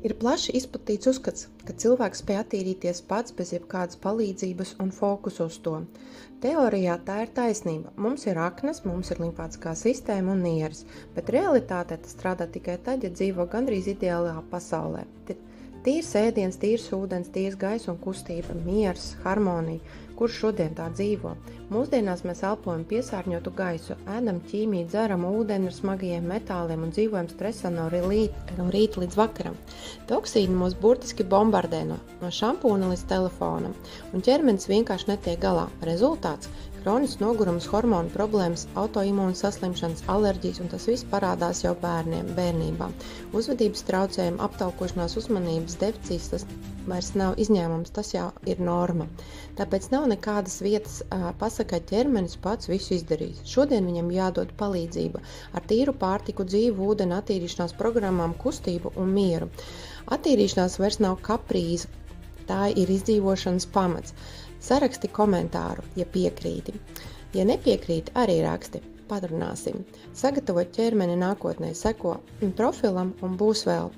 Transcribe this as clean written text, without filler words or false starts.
Ir plaši izplatīts uzskats, ka cilvēks spēj attīrīties pats bez jebkādas palīdzības un fokusu uz to. Teorijā tā ir taisnība. Mums ir aknas, mums ir limfātiskā sistēma un nieres, bet realitātē tas strādā tikai tad, ja dzīvo gandrīz ideālā pasaulē. Tīrs ēdiens, tīrs ūdens, tīrs gaisa un kustība, miers, harmonija, kurš šodien tā dzīvo. Mūsdienās mēs elpojam piesārņotu gaisu, ēdam ķīmiju, dzeram ūdeni ar smagajiem metāliem un dzīvojam stresā no rīta līdz vakaram. Toksīni mūs burtiski bombardē no šampūna līdz telefonam, un ķermenis vienkārši netiek galā. Rezultāts – kronisks nogurums, hormonu problēmas, autoimūnu saslimšanas, alerģijas, un tas viss parādās jau bērnībā. Uzvedības traucējumi, aptaukošanās, uzmanības deficīts, tas vairs nav izņēmums, tas jau ir norma. Tāpēc nav nekādas vietas pasakai ķermenis pats visu izdarīs. Šodien viņam jādod palīdzība ar tīru pārtiku, dzīvu ūdeni, attīrīšanās programmām, kustību un mieru. Attīrīšanās vairs nav kaprīze, tā ir izdzīvošanas pamats. Saraksti komentāru, ja piekrīti. Ja nepiekrīti, arī raksti. Parunāsim. Sagatavot ķermeni nākotnē, seko profilam un būs vēl.